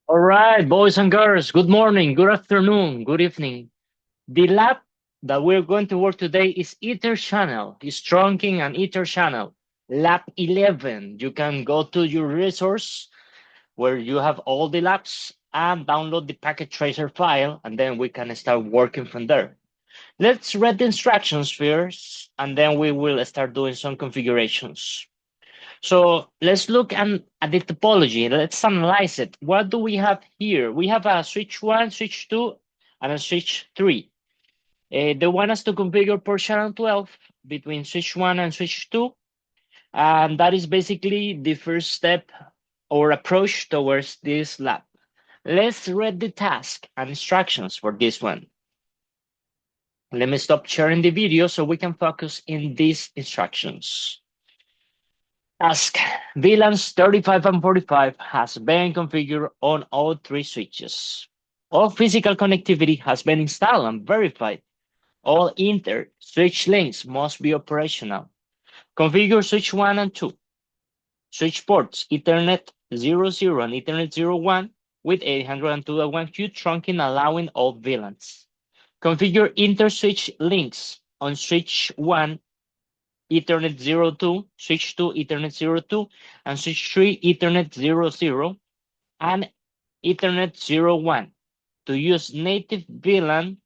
All right, boys and girls, good morning, good afternoon, good evening. The lab that we're going to work today is Ether Channel, is trunking and Ether Channel, Lab 11. You can go to your resource where you have all the labs and download the packet tracer file, and then we can start working from there. Let's read the instructions first, and then we will start doing some configurations. So let's look at the topology. Let's analyze it. What do we have here? We have a switch 1, switch 2, and a switch 3. They want us to configure port channel 12 between switch 1 and switch 2. And that is basically the first step or approach towards this lab. Let's read the task and instructions for this one. Let me stop sharing the video so we can focus in these instructions. Task VLANs 35 and 45 has been configured on all three switches. All physical connectivity has been installed and verified. All inter-switch links must be operational. Configure switch 1 and 2. Switch ports Ethernet 00 and Ethernet 01 with 802.1q trunking allowing all VLANs. Configure inter-switch links on switch 1 Ethernet 02, switch 2 Ethernet 02, and switch 3 Ethernet 00, and Ethernet 01 to use native VLAN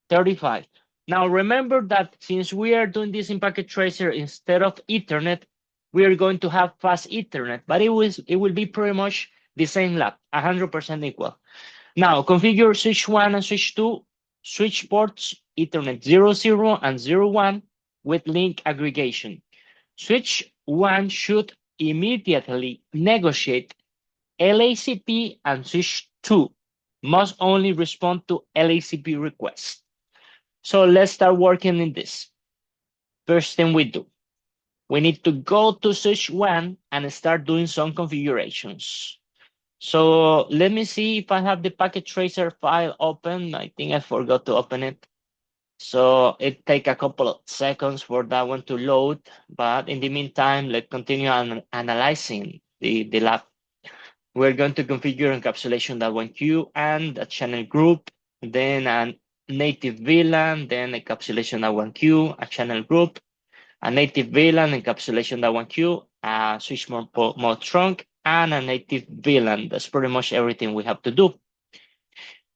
35. Now remember that since we are doing this in Packet Tracer instead of Ethernet, we are going to have fast Ethernet, but it will be pretty much the same lab, 100% equal. Now configure switch 1 and switch 2, switch ports Ethernet 00 and 01 with link aggregation. Switch 1 should immediately negotiate LACP, and switch 2 must only respond to LACP requests. So let's start working in this. First thing we do, we need to go to switch 1 and start doing some configurations. So let me see if I have the packet tracer file open. I think I forgot to open it. So it take a couple of seconds for that one to load. But in the meantime, let's continue analyzing the lab. We're going to configure encapsulation.1q and a channel group, then a native VLAN, then encapsulation.1q, a channel group, a native VLAN, encapsulation.1q, a switch mode trunk, and a native VLAN. That's pretty much everything we have to do.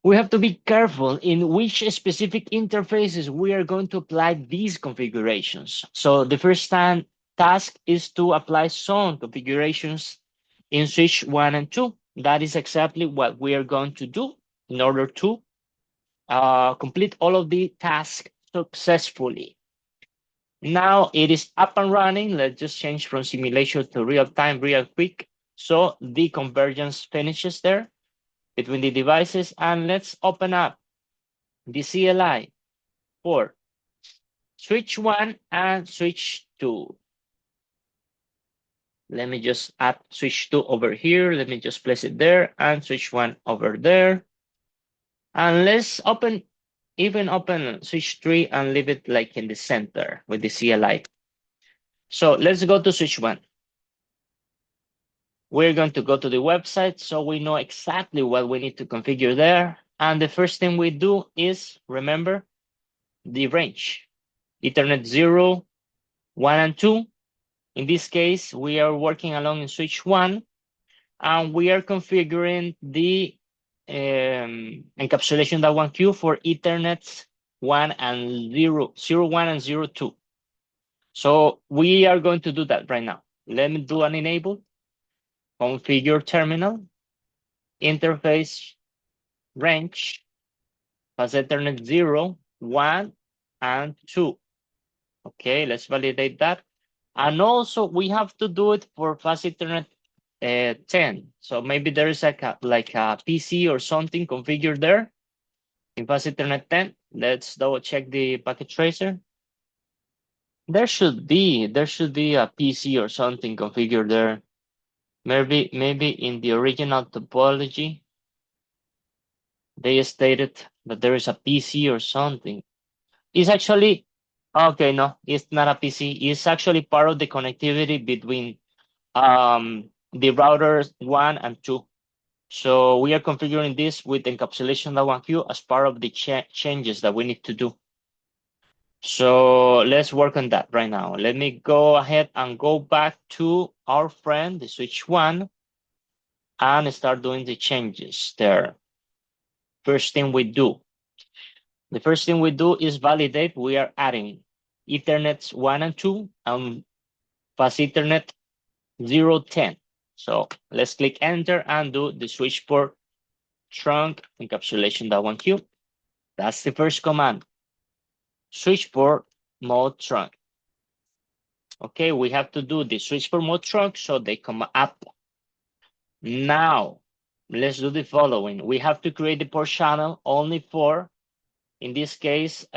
We have to be careful in which specific interfaces we are going to apply these configurations. So the first task is to apply some configurations in switch 1 and 2. That is exactly what we are going to do in order to complete all of the tasks successfully. Now it is up and running. Let's just change from simulation to real time real quick. So the convergence finishes there between the devices, and let's open up the CLI for switch 1 and switch 2. Let me just add switch 2 over here. Let me just place it there and switch 1 over there. And let's even open switch 3 and leave it like in the center with the CLI. So let's go to switch 1. We're going to go to the website so we know exactly what we need to configure there. And the first thing we do is, remember, the range. Ethernet 0, 1, and 2. In this case, we are working along in switch 1, and we are configuring the encapsulation.1q for Ethernet 1 and 0, 1 and 02. So we are going to do that right now. Let me do an enable. Configure terminal, interface, range, pass Ethernet 0, 1, and 2. Okay, let's validate that. And also we have to do it for fast Ethernet 10. So maybe there is like a PC or something configured there in fast Ethernet 10. Let's double check the packet tracer. There should be a PC or something configured there. Maybe in the original topology, they stated that there is a PC or something. It's actually, okay, no, it's not a PC. It's actually part of the connectivity between the routers 1 and 2. So we are configuring this with encapsulation .1q as part of the changes that we need to do. So let's work on that right now. Let me go ahead and go back to our friend, the switch one, and start doing the changes there. First thing we do. The first thing we do is validate we are adding Ethernets 1 and 2 and Fast Ethernet 010. So let's click enter and do the switch port trunk encapsulation .1q. That's the first command. Switch port mode trunk. Okay, we have to do the switch port mode trunk so they come up. Now, let's do the following. We have to create the port channel only for, in this case,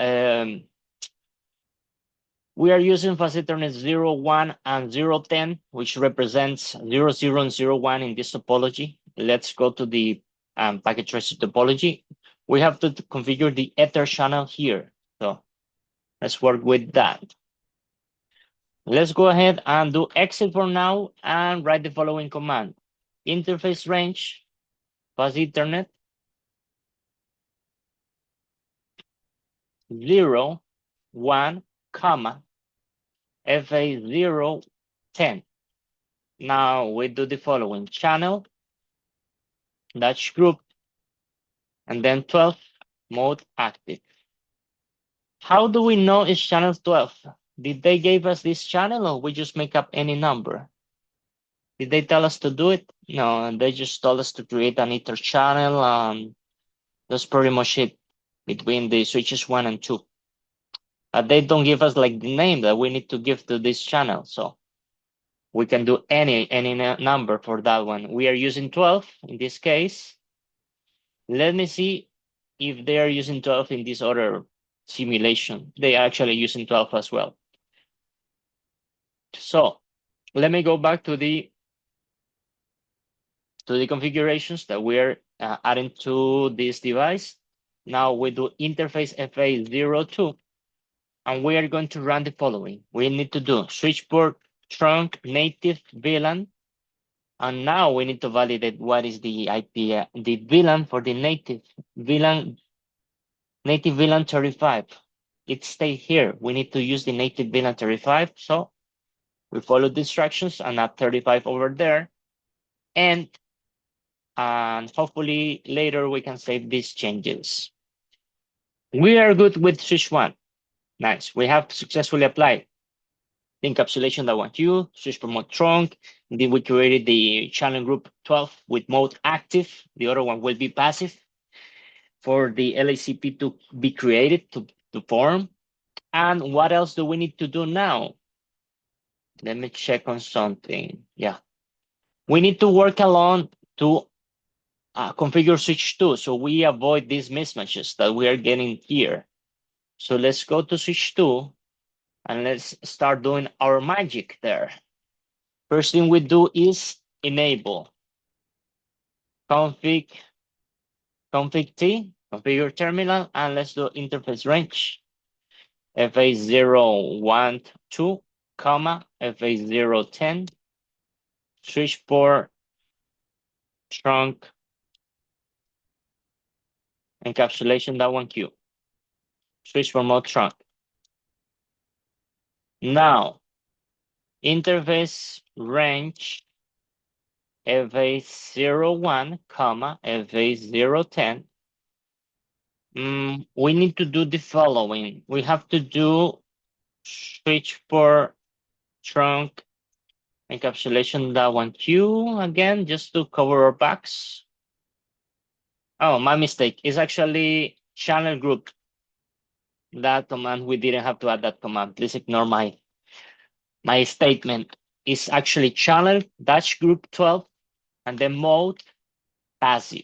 we are using Fast Ethernet 01 and 010, which represents 00 and 01 in this topology. Let's go to the packet tracer topology. We have to configure the Ether channel here. So let's work with that. Let's go ahead and do exit for now and write the following command. Interface range, Fast Ethernet 0, 1, comma, FA0, 10. Now we do the following channel, dash group, and then 12, mode active. How do we know it's channel 12? Did they give us this channel or we just make up any number? Did they tell us to do it? No, they just told us to create an Ether channel. That's pretty much it between the switches 1 and 2. They don't give us like the name that we need to give to this channel. So we can do any number for that one. We are using 12 in this case. Let me see if they are using 12 in this other simulation. They are actually using 12 as well. So let me go back to the configurations that we're adding to this device. Now we do interface FA02, and we are going to run the following. We need to do switch port trunk native VLAN, and now we need to validate what is the IP, the VLAN for the native VLAN 35. It stays here. We need to use the native VLAN 35. So we follow the instructions and add 35 over there. And hopefully later we can save these changes. We are good with switch one. Nice. We have successfully applied the encapsulation .1q, switch port mode trunk. Then we created the channel group 12 with mode active. The other one will be passive for the LACP to be created to form. And what else do we need to do now? Let me check on something. Yeah. We need to work along to configure switch 2 so we avoid these mismatches that we are getting here. So let's go to switch 2 and let's start doing our magic there. First thing we do is enable config T, configure terminal, and let's do interface range. FA012, comma, FA010, switch port trunk encapsulation .1q, switch port mode trunk. Now, interface range FA01, comma, FA010. We need to do the following. We have to do switch port trunk encapsulation .1q again, just to cover our backs. Oh, my mistake. It's actually channel group. That command, we didn't have to add that command. Please ignore my statement. It's actually channel dash group 12 and then mode passive.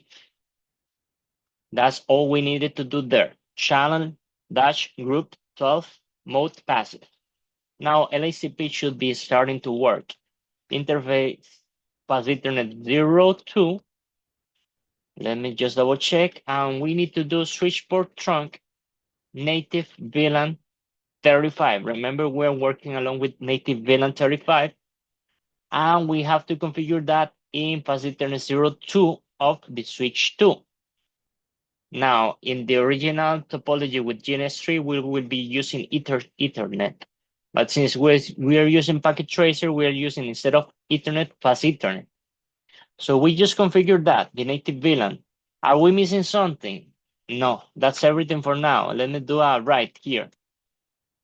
That's all we needed to do there. Channel dash group 12 mode passive. Now LACP should be starting to work. Interface Fast Ethernet 02. Let me just double check. And we need to do switch port trunk native VLAN 35. Remember, we're working along with native VLAN 35. And we have to configure that in Fast Ethernet 02 of the switch 2. Now, in the original topology with GNS3, we will be using Ethernet. But since we are using Packet Tracer, we are using, instead of Ethernet, Fast Ethernet. So we just configured that, the native VLAN. Are we missing something? No, that's everything for now. Let me do a write here.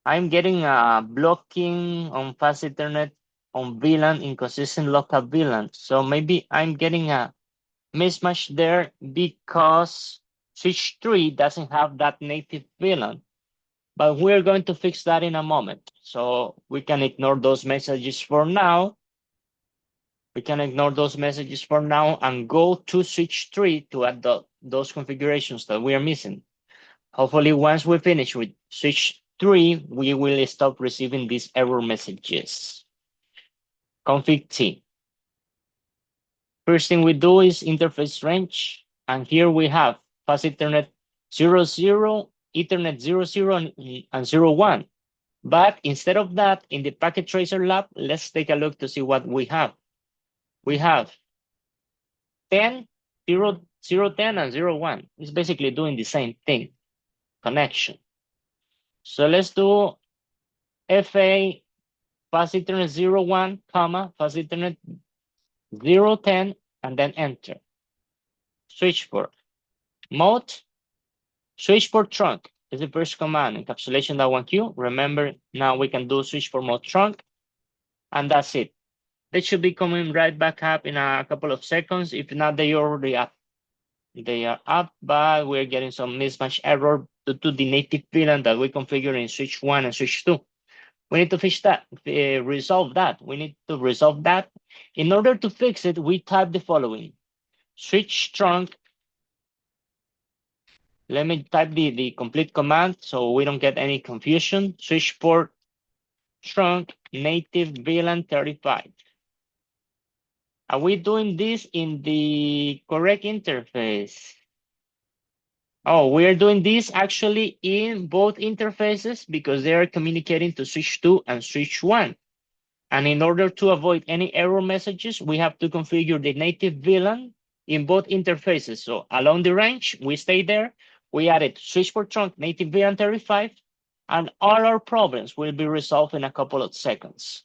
I'm getting a blocking on Fast Ethernet on VLAN, inconsistent local VLAN. So maybe I'm getting a mismatch there because switch 3 doesn't have that native VLAN. But we're going to fix that in a moment. So we can ignore those messages for now. We can ignore those messages for now and go to switch 3 to add those configurations that we are missing. Hopefully, once we finish with switch 3, we will stop receiving these error messages. Config T. First thing we do is interface range. And here we have Fast Ethernet 00, Ethernet 00, and 01. But instead of that, in the Packet Tracer lab, let's take a look to see what we have. We have 10, 0, 0, 10, and 0, 1. It's basically doing the same thing, connection. So let's do FA Fast Ethernet 0, 1, comma, Fast Ethernet 0, 10, and then enter. Switchboard. Mode, switchboard trunk is the first command, encapsulation that one queue. Remember, now we can do switchboard mode trunk, and that's it. They should be coming right back up in a couple of seconds. If not, they are already up. They are up, but we're getting some mismatch error due to the native VLAN that we configured in switch 1 and switch 2. We need to fix that, resolve that. We need to resolve that. In order to fix it, we type the following. Switch trunk. Let me type the complete command so we don't get any confusion. Switch port trunk native VLAN 35. Are we doing this in the correct interface? Oh, we are doing this actually in both interfaces because they are communicating to switch 2 and switch 1. And in order to avoid any error messages, we have to configure the native VLAN in both interfaces. So along the range, we stay there. We added switchboard trunk native VLAN 35, and all our problems will be resolved in a couple of seconds.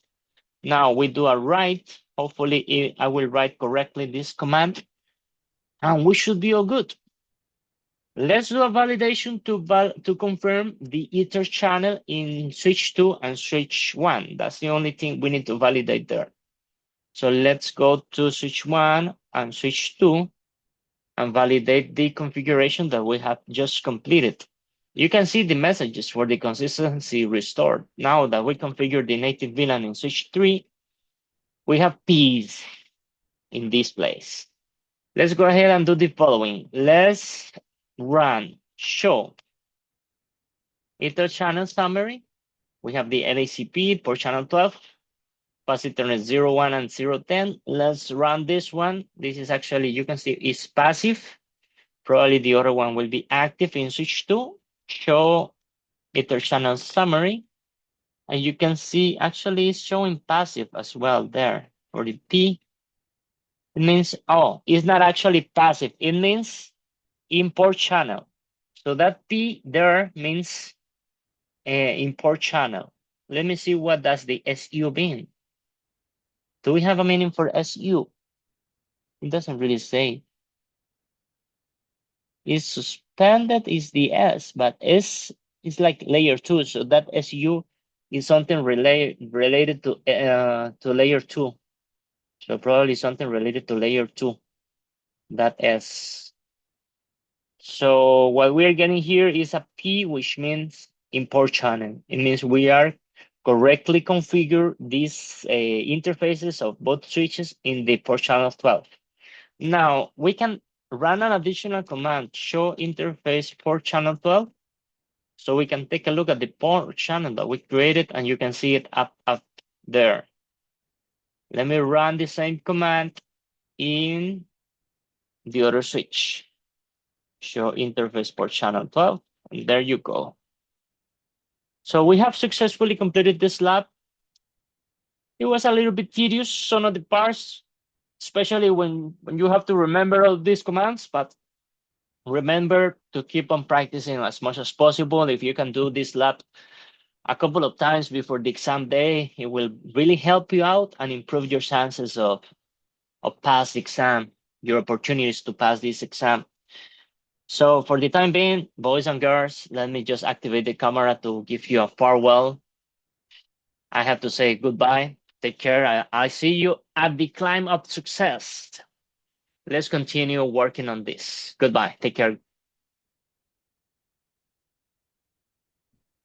Now we do a write. Hopefully I will write correctly this command, and we should be all good. Let's do a validation to confirm the Ether channel in switch 2 and switch 1. That's the only thing we need to validate there. So let's go to switch 1 and switch 2 and validate the configuration that we have just completed. You can see the messages for the consistency restored. Now that we configured the native VLAN in switch 3, we have peace in this place. Let's go ahead and do the following. Let's run show Ether channel summary. We have the LACP for channel 12, Fast Ethernet 0, 1, and 0, 10. Let's run this one. This is actually, you can see it's passive. Probably the other one will be active in switch 2. Show Ether channel summary. And you can see actually it's showing passive as well there for the P. It means, oh, it's not actually passive. It means import channel. So that P there means import channel. Let me see what does the SU mean. Do we have a meaning for SU? It doesn't really say. Is suspended is the S, but S is like layer 2. So that SU is something related to layer 2. So probably something related to layer 2. That S. So what we are getting here is a P, which means import channel. It means we are correctly configure these interfaces of both switches in the port channel 12. Now we can run an additional command, show interface port channel 12. So we can take a look at the port channel that we created, and you can see it up there. Let me run the same command in the other switch. Show interface port channel 12, and there you go. So we have successfully completed this lab. It was a little bit tedious, some of the parts, especially when you have to remember all these commands, but remember to keep on practicing as much as possible. If you can do this lab a couple of times before the exam day, it will really help you out and improve your chances of pass the exam, your opportunities to pass this exam. So for the time being, boys and girls, let me just activate the camera to give you a farewell. I have to say goodbye. Take care. I see you at the climb of success. Let's continue working on this. Goodbye. Take care.